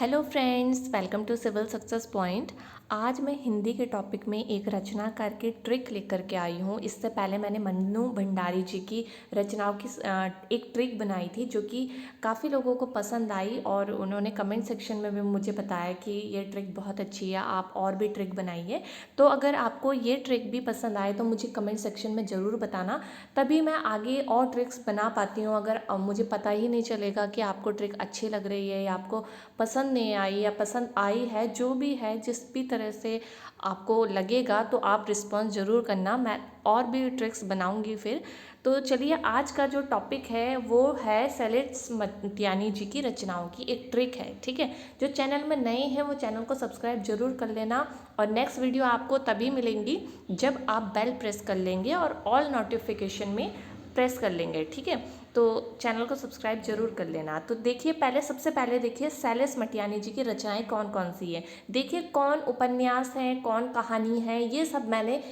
Hello friends, welcome to civil success point. आज मैं हिंदी के टॉपिक में एक रचनाकार की ट्रिक लेकर के आई हूँ। इससे पहले मैंने मन्नू भंडारी जी की रचनाओं की एक ट्रिक बनाई थी जो कि काफ़ी लोगों को पसंद आई और उन्होंने कमेंट सेक्शन में भी मुझे बताया कि ये ट्रिक बहुत अच्छी है, आप और भी ट्रिक बनाइए। तो अगर आपको ये ट्रिक भी पसंद आए तो मुझे कमेंट सेक्शन में ज़रूर बताना, तभी मैं आगे और ट्रिक्स बना पाती हूँ। अगर मुझे पता ही नहीं चलेगा कि आपको ट्रिक अच्छी लग रही है या आपको पसंद नहीं आई या पसंद आई है, जो भी है जिस भी तरह से आपको लगेगा तो आप रिस्पॉन्स ज़रूर करना। मैं और भी ट्रिक्स बनाऊंगी फिर। तो चलिए, आज का जो टॉपिक है वो है शैलेश मटियानी जी की रचनाओं की एक ट्रिक है। ठीक है, जो चैनल में नए हैं वो चैनल को सब्सक्राइब जरूर कर लेना और नेक्स्ट वीडियो आपको तभी मिलेंगी जब आप बेल प्रेस कर लेंगे और ऑल नोटिफिकेशन में प्रेस कर लेंगे। ठीक है, तो चैनल को सब्सक्राइब जरूर कर लेना। तो देखिए, सबसे पहले देखिए शैलेश मटियानी जी की रचनाएं कौन कौन सी है। देखिए, कौन उपन्यास हैं, कौन कहानी है, ये सब मैंने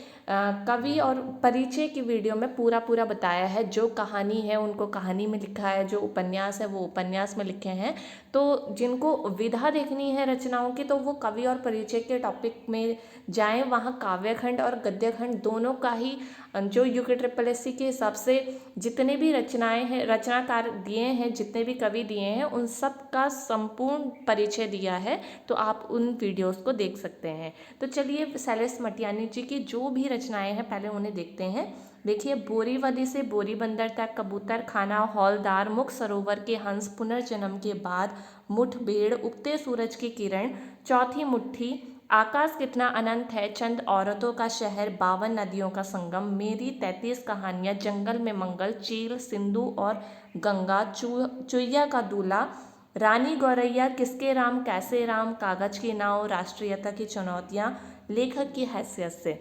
कवि और परिचय की वीडियो में पूरा पूरा बताया है। जो कहानी है उनको कहानी में लिखा है, जो उपन्यास है वो उपन्यास में लिखे हैं। तो जिनको विधा देखनी है रचनाओं की तो वो कवि और परिचय के टॉपिक में जाएं, वहाँ काव्यखंड और गद्यखंड दोनों का ही जो UKSSC के हिसाब से जितने भी रचनाएं हैं, रचनाकार दिए हैं, जितने भी कवि दिए हैं, उन सब का संपूर्ण परिचय दिया है। तो आप उन वीडियोस को देख सकते हैं। तो चलिए, शैलेश मटियानी जी की जो भी रचनाएं हैं पहले उन्हें देखते हैं। देखिए, बोरीवली से बोरीबंदर तक, कबूतर खाना, हौलदार, मुख सरोवर के हंस, पुनर्जन्म के बाद, मुठभेड़, उगते सूरज की किरण, चौथी मुट्ठी, आकाश कितना अनंत है, चंद औरतों का शहर, 52 नदियों का संगम, मेरी 33 कहानियाँ, जंगल में मंगल, चील, सिंधु और गंगा, चुईया का दूल्हा, रानी गौरैया, किसके राम कैसे राम, कागज की नाव, राष्ट्रीयता की चुनौतियाँ, लेखक की हैसियत से।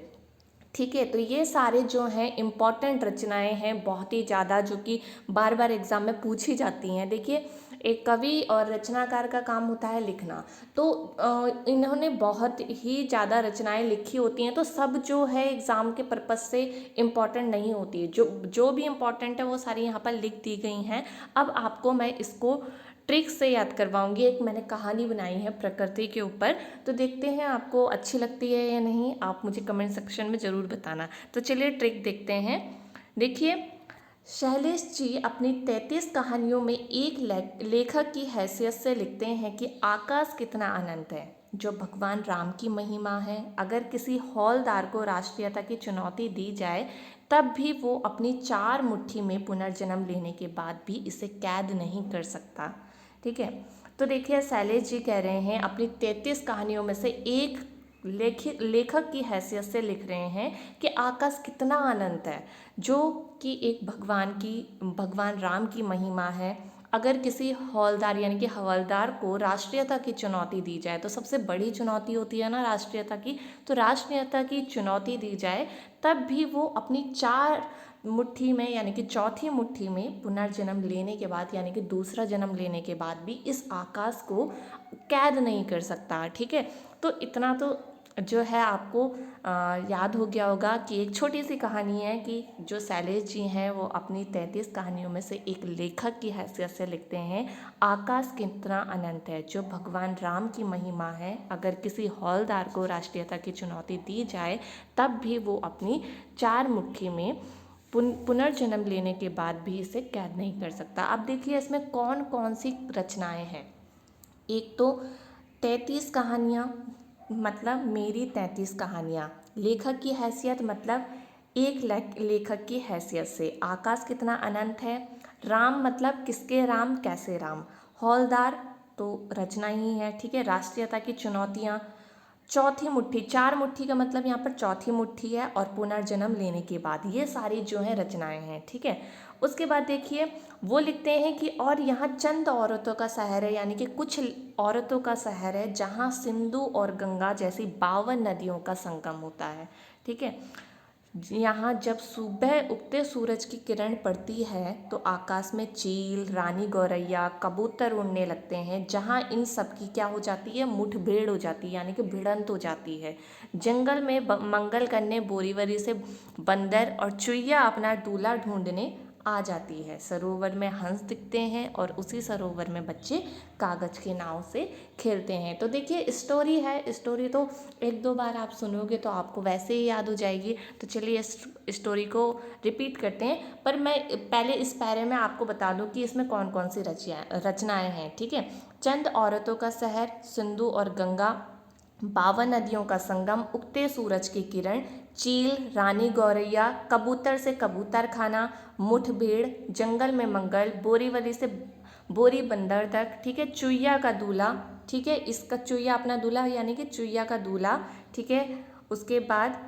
ठीक है, तो ये सारे जो हैं इम्पॉर्टेंट रचनाएं हैं, बहुत ही ज़्यादा, जो कि बार बार एग्जाम में पूछी जाती हैं। देखिए, एक कवि और रचनाकार का काम होता है लिखना। तो इन्होंने बहुत ही ज़्यादा रचनाएं लिखी होती हैं। तो सब जो है एग्ज़ाम के पर्पज़ से इम्पॉर्टेंट नहीं होती है। जो जो भी इम्पॉर्टेंट है वो सारी यहाँ पर लिख दी गई हैं। अब आपको मैं इसको ट्रिक से याद करवाऊंगी। एक मैंने कहानी बनाई है प्रकृति के ऊपर, तो देखते हैं आपको अच्छी लगती है या नहीं, आप मुझे कमेंट सेक्शन में ज़रूर बताना। तो चलिए ट्रिक देखते हैं। देखिए, शैलेश जी अपनी 33 कहानियों में एक लेखक की हैसियत से लिखते हैं कि आकाश कितना अनंत है, जो भगवान राम की महिमा है। अगर किसी हौलदार को राष्ट्रीयता की चुनौती दी जाए तब भी वो अपनी 4 मुट्ठी में पुनर्जन्म लेने के बाद भी इसे कैद नहीं कर सकता। ठीक है, तो देखिए, शैलेश जी कह रहे हैं अपनी 33 कहानियों में से एक लेखक की हैसियत से लिख रहे हैं कि आकाश कितना अनंत है, जो कि एक भगवान राम की महिमा है। अगर किसी हौलदार यानी कि हवलदार को राष्ट्रीयता की चुनौती दी जाए, तो सबसे बड़ी चुनौती होती है ना राष्ट्रीयता की, तो राष्ट्रीयता की चुनौती दी जाए तब भी वो अपनी 4 मुट्ठी में यानी कि चौथी मुट्ठी में पुनर्जन्म लेने के बाद यानी कि दूसरा जन्म लेने के बाद भी इस आकाश को कैद नहीं कर सकता। ठीक है, तो इतना तो जो है आपको याद हो गया होगा कि एक छोटी सी कहानी है कि जो शैलेश जी हैं वो अपनी 33 कहानियों में से एक लेखक की हैसियत से लिखते हैं आकाश कितना अनंत है, जो भगवान राम की महिमा है। अगर किसी हौलदार को राष्ट्रीयता की चुनौती दी जाए तब भी वो अपनी 4 मुट्ठी में पुनर्जन्म लेने के बाद भी इसे कैद नहीं कर सकता। अब देखिए, इसमें कौन कौन सी रचनाएं हैं। एक तो 33 कहानियाँ, मतलब मेरी 33 कहानियाँ। लेखक की हैसियत मतलब एक लेखक की हैसियत से। आकाश कितना अनंत है। राम मतलब किसके राम कैसे राम। हौलदार तो रचना ही है। ठीक है, राष्ट्रीयता की चुनौतियाँ। चौथी मुट्ठी, 4 मुट्ठी का मतलब यहाँ पर चौथी मुट्ठी है और पुनर्जन्म लेने के बाद, ये सारी जो है रचनाएं हैं। ठीक है, उसके बाद देखिए वो लिखते हैं कि और यहाँ चंद औरतों का शहर है, यानी कि कुछ औरतों का शहर है जहाँ सिंधु और गंगा जैसी 52 नदियों का संगम होता है। ठीक है, यहाँ जब सुबह उगते सूरज की किरण पड़ती है तो आकाश में चील, रानी गौरैया, कबूतर उड़ने लगते हैं, जहाँ इन सब की क्या हो जाती है, मुठभेड़ हो जाती है, यानी कि भिड़ंत हो जाती है। जंगल में मंगल करने बोरीवली से बंदर और चुईया अपना दूल्हा ढूंढने आ जाती है। सरोवर में हंस दिखते हैं और उसी सरोवर में बच्चे कागज़ की नाव से खेलते हैं। तो देखिए स्टोरी है, स्टोरी तो एक दो बार आप सुनोगे तो आपको वैसे ही याद हो जाएगी। तो चलिए इस स्टोरी को रिपीट करते हैं, पर मैं पहले इस पैरे में आपको बता दूं कि इसमें कौन कौन सी रचनाएं हैं, ठीक है। चंद औरतों का शहर, सिंधु और गंगा, 52 नदियों का संगम, उगते सूरज की किरण, चील, रानी गौरैया, कबूतर से कबूतर खाना, मुठभेड़, जंगल में मंगल, बोरीवली से बोरी बंदर तक, ठीक है, चुईया का दूल्हा, ठीक है, इसका चुईया अपना दूल्हा यानी कि चुईया का दूल्हा, ठीक है। उसके बाद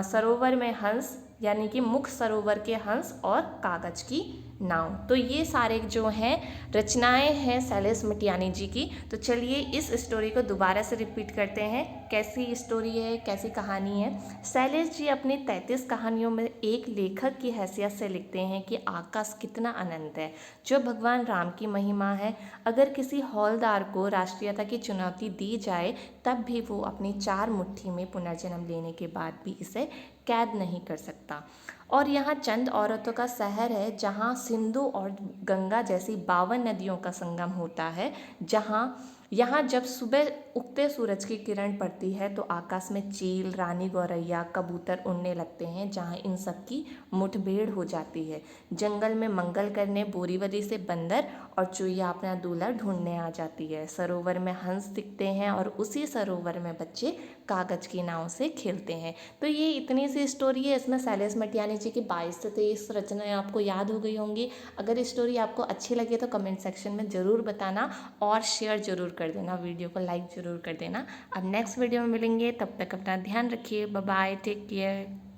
सरोवर में हंस यानी कि मुख सरोवर के हंस और कागज की नाव। तो ये सारे जो हैं रचनाएं हैं शैलेश मटियानी जी की। तो चलिए इस स्टोरी को दोबारा से रिपीट करते हैं, कैसी स्टोरी है, कैसी कहानी है। शैलेश जी अपनी 33 कहानियों में एक लेखक की हैसियत से लिखते हैं कि आकाश कितना अनंत है, जो भगवान राम की महिमा है। अगर किसी हौलदार को राष्ट्रीयता की चुनौती दी जाए तब भी वो अपनी 4 मुट्ठी में पुनर्जन्म लेने के बाद भी इसे कैद नहीं कर सकता। और यहाँ चंद औरतों का शहर है जहाँ सिंधु और गंगा जैसी 52 नदियों का संगम होता है, जहाँ यहाँ जब सुबह उगते सूरज की किरण पड़ती है तो आकाश में चील, रानी गौरैया, कबूतर उड़ने लगते हैं, जहाँ इन सब की मुठभेड़ हो जाती है। जंगल में मंगल करने बोरीवली से बंदर और चुईया अपना दूल्हा ढूंढने आ जाती है। सरोवर में हंस दिखते हैं और उसी सरोवर में बच्चे कागज की नाव से खेलते हैं। तो ये इतनी सी स्टोरी है। इसमें शैलेश मटियानी जी की 22 से 23 रचनाएं आपको याद हो गई होंगी। अगर स्टोरी आपको अच्छी लगे तो कमेंट सेक्शन में ज़रूर बताना और शेयर ज़रूर कर देना, वीडियो को लाइक ज़रूर कर देना। अब नेक्स्ट वीडियो में मिलेंगे, तब तक अपना ध्यान रखिए। Bye bye, take care.